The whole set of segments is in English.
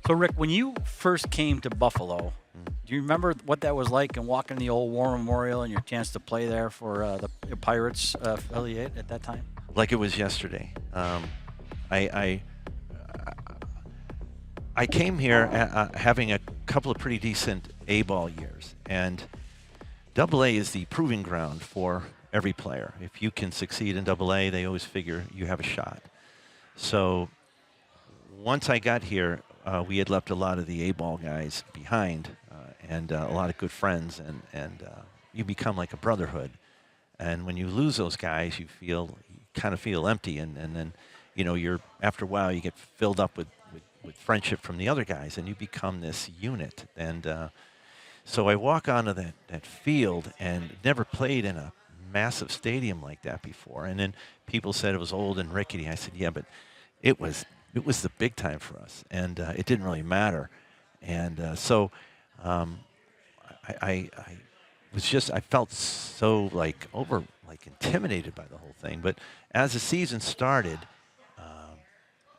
So, Rick, when you first came to Buffalo, do you remember what that was like and walking the old War Memorial and your chance to play there for the Pirates affiliate at that time? Like it was yesterday. I, I I came here having a couple of pretty decent A-ball years, and Double A is the proving ground for every player. If you can succeed in Double A, they always figure you have a shot. So once I got here, we had left a lot of the A-ball guys behind, and a lot of good friends, and you become like a brotherhood. And when you lose those guys, you kind of feel empty, and then you're after a while you get filled up with friendship from the other guys, and you become this unit. And so I walk onto that field and never played in a massive stadium like that before. And then people said it was old and rickety. I said, yeah, but it was the big time for us, and it didn't really matter. And so I I felt so like intimidated by the whole thing. But as the season started,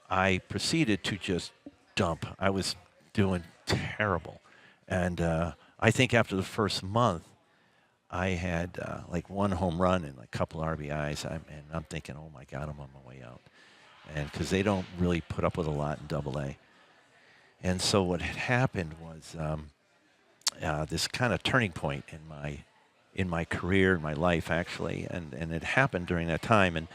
I proceeded to just dump. I was doing terrible. And I think after the first month, I had like one home run and a couple RBIs. And I'm thinking, oh my God, I'm on my way out. And because they don't really put up with a lot in Double A. And so what had happened was this kind of turning point in my career, in my life, actually. And it happened during that time. And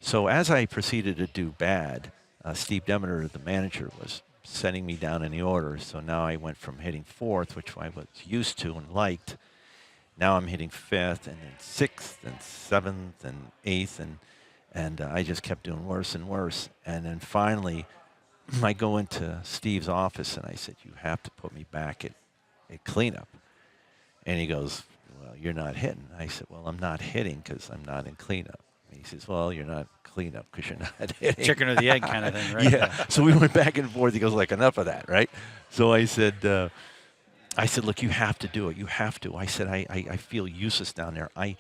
so as I proceeded to do bad, Steve Demeter, the manager, was sending me down in the order. So now I went from hitting fourth, which I was used to and liked. Now I'm hitting fifth, and then sixth, and seventh, and eighth, and I just kept doing worse and worse. And then finally, I go into Steve's office, and I said, "You have to put me back at cleanup." And he goes, "Well, you're not hitting." I said, "Well, I'm not hitting because I'm not in cleanup." And he says, "Well, you're not cleanup because you're not hitting." Chicken or the egg kind of thing, right? Yeah. So we went back and forth. He goes, "Like, enough of that, right?" So I said, "Look, you have to do it. You have to." I said, I feel useless down there. I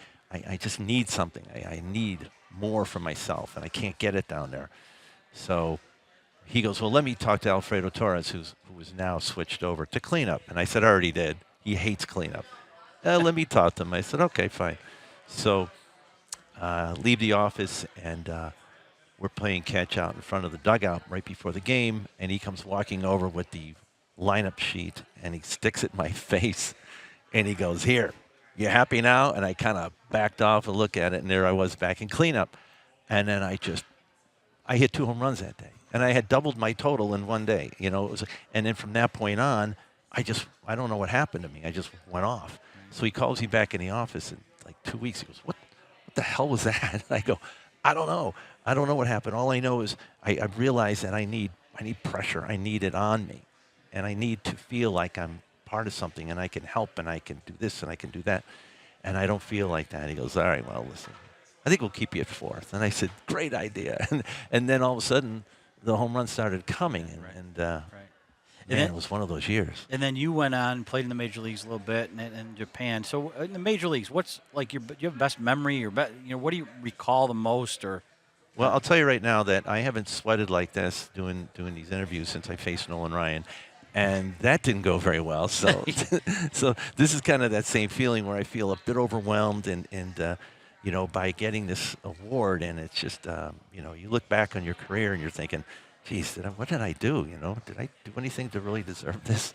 just need something. I need more for myself, and I can't get it down there." So he goes, "Well, let me talk to Alfredo Torres, who is now switched over to cleanup." And I said, "I already did. He hates cleanup." Let me talk to him. I said, "Okay, fine." So leave the office, and we're playing catch out in front of the dugout right before the game, and he comes walking over with the lineup sheet, and he sticks it in my face, and he goes, "Here, you happy now?" And I kind of backed off and looked at it, and there I was back in cleanup. And then I hit 2 home runs that day, and I had doubled my total in one day. And then from that point on, I don't know what happened to me. I just went off. So he calls me back in the office in like 2 weeks. He goes, "What the hell was that?" And I go, "I don't know. I don't know what happened. All I know is I realized that I need pressure. I need it on me, and I need to feel like I'm part of something, and I can help, and I can do this, and I can do that, and I don't feel like that." He goes, "All right, well, listen, I think we'll keep you at fourth." And I said, "Great idea." And then all of a sudden, the home runs started coming, and Right. man, it was one of those years. And then you went on, played in the major leagues a little bit, and in Japan. So in the major leagues, what's like do you have best memory? What do you recall the most? Or Well, I'll tell you right now that I haven't sweated like this doing these interviews since I faced Nolan Ryan, and that didn't go very well. So, so this is kind of that same feeling where I feel a bit overwhelmed, and by getting this award, and it's just you look back on your career and you're thinking, "Geez, what did I do? Did I do anything to really deserve this?"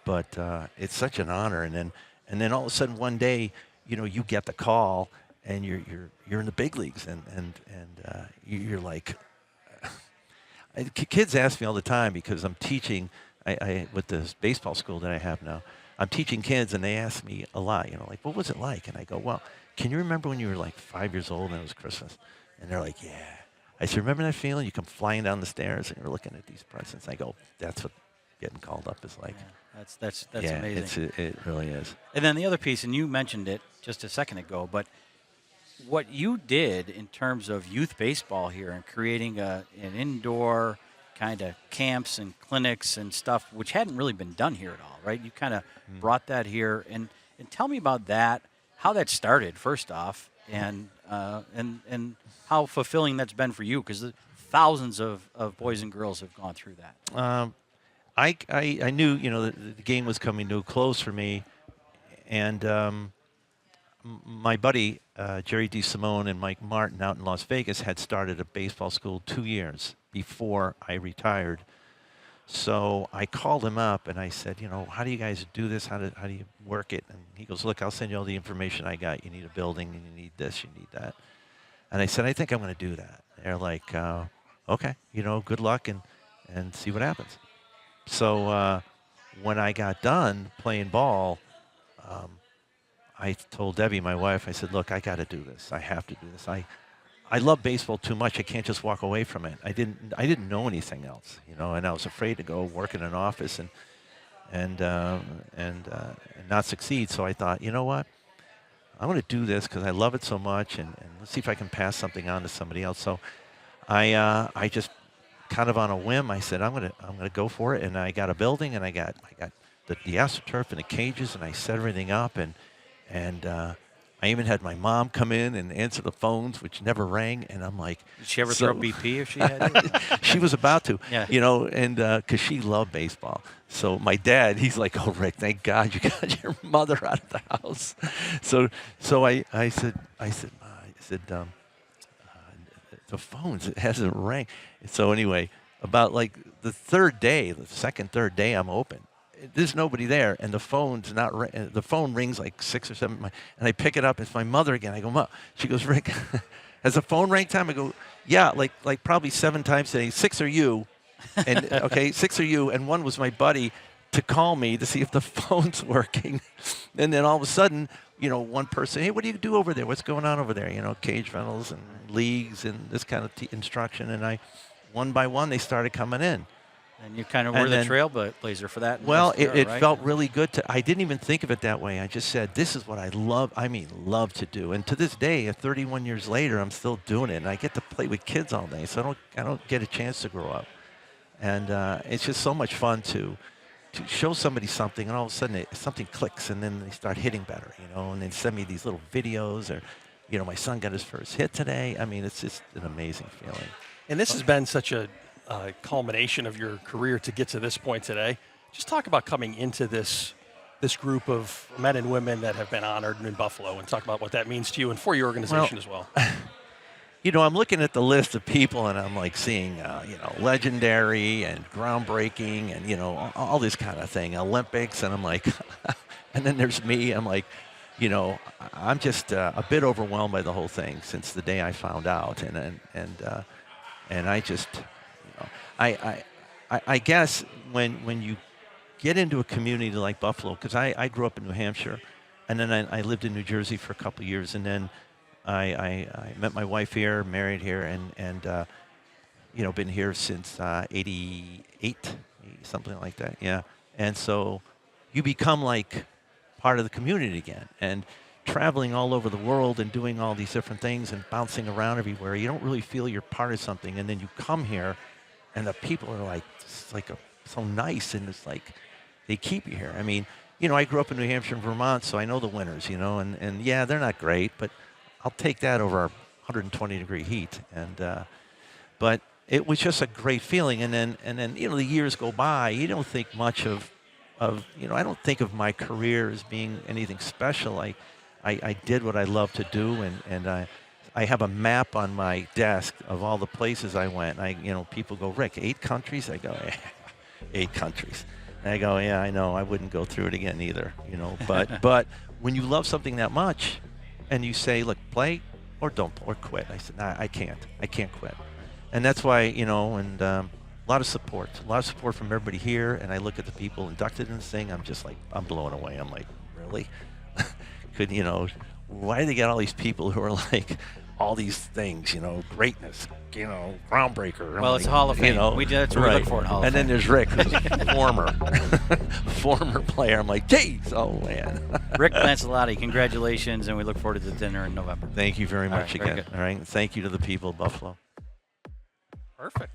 But it's such an honor, and then all of a sudden one day, you get the call, and you're in the big leagues, and you're like, kids ask me all the time because I'm teaching with this baseball school that I have now. I'm teaching kids, and they ask me a lot, like, "What was it like?" And I go, "Well, can you remember when you were like 5 years old and it was Christmas?" And they're like, "Yeah." I said, "Remember that feeling? You come flying down the stairs and you're looking at these presents." I go, "That's what getting called up is like." yeah, that's Yeah, amazing. it really is. And then the other piece, and you mentioned it just a second ago, but what you did in terms of youth baseball here and creating an indoor kind of camps and clinics and stuff, which hadn't really been done here at all, right? You kind of brought that here, and tell me about that, how that started first off, and how fulfilling that's been for you, because thousands of boys and girls have gone through that. I knew, the game was coming to a close for me, and my buddy Jerry DeSimone and Mike Martin out in Las Vegas had started a baseball school 2 years before I retired. So I called him up and I said, how do you guys do this? How do you work it? And he goes, look, I'll send you all the information I got. You need a building, and you need this, you need that. And I said, I think I'm going to do that. They're like, okay, good luck and see what happens. So when I got done playing ball, I told Debbie, my wife, I said, look, I got to do this. I have to do this. I love baseball too much. I can't just walk away from it. I didn't know anything else, and I was afraid to go work in an office and not succeed. So I thought, you know what? I'm going to do this because I love it so much, and let's see if I can pass something on to somebody else. So I just kind of on a whim, I said, I'm gonna go for it, and I got a building, and I got the AstroTurf and the cages, and I set everything up, and I even had my mom come in and answer the phones, which never rang, and I'm like, did she ever throw BP if she had to? She was about to, Yeah. and because she loved baseball. So my dad, he's like, oh, Rick, thank God you got your mother out of the house. So I said, the phones, it hasn't rang. So anyway, about like the third day, the third day I'm open. There's nobody there, and the phone's not. The phone rings like 6 or 7, and I pick it up. It's my mother again. I go, Mom. She goes, Rick, has the phone rang time? I go, yeah, like probably 7 times today. 6 are you, and okay, 6 are you, and 1 was my buddy to call me to see if the phone's working, and then all of a sudden, one person, hey, what do you do over there? What's going on over there? Cage rentals and leagues and this kind of instruction, and one by one, they started coming in. And you kind of were the trailblazer for that. Well, it right? felt really good. I didn't even think of it that way. I just said, this is what I love. I mean, love to do. And to this day, 31 years later, I'm still doing it. And I get to play with kids all day, so I don't get a chance to grow up. And it's just so much fun to show somebody something, and all of a sudden something clicks, and then they start hitting better, and they send me these little videos, or, my son got his first hit today. I mean, it's just an amazing feeling. And this has been such a culmination of your career to get to this point today. Just talk about coming into this group of men and women that have been honored in Buffalo, and talk about what that means to you and for your organization as well. I'm looking at the list of people, and I'm like seeing, legendary and groundbreaking, and all this kind of thing, Olympics, and I'm like, and then there's me. I'm like, I'm just a bit overwhelmed by the whole thing since the day I found out, and I just. I guess when you get into a community like Buffalo, because I grew up in New Hampshire, and then I lived in New Jersey for a couple of years, and then I met my wife here, married here, and been here since 88, something like that, yeah. And so you become like part of the community again, and traveling all over the world and doing all these different things and bouncing around everywhere, you don't really feel you're part of something, and then you come here, and the people are like, so nice, and it's like they keep you here. I mean, I grew up in New Hampshire and Vermont, so I know the winters, and yeah, they're not great, but I'll take that over our 120-degree heat. And but it was just a great feeling. And then the years go by. You don't think much of I don't think of my career as being anything special. I did what I love to do, and I have a map on my desk of all the places I went. People go, Rick, 8 countries? I go, yeah, 8 countries. And I go, yeah, I know. I wouldn't go through it again either. But when you love something that much, and you say, look, play or don't, or quit. I said, nah, I can't quit. And that's why, and a lot of support from everybody here. And I look at the people inducted in this thing. I'm just like, I'm blown away. I'm like, really? Why do they get all these people who are like all these things, greatness, groundbreaker? Well, it's Hall of Fame. That's what we look for in Hall of Fame. And then there's Rick, who's a former player. I'm like, geez, oh man. Rick Lancellotti, congratulations, and we look forward to the dinner in November. Thank you very much All right, again. All right, thank you to the people of Buffalo. Perfect.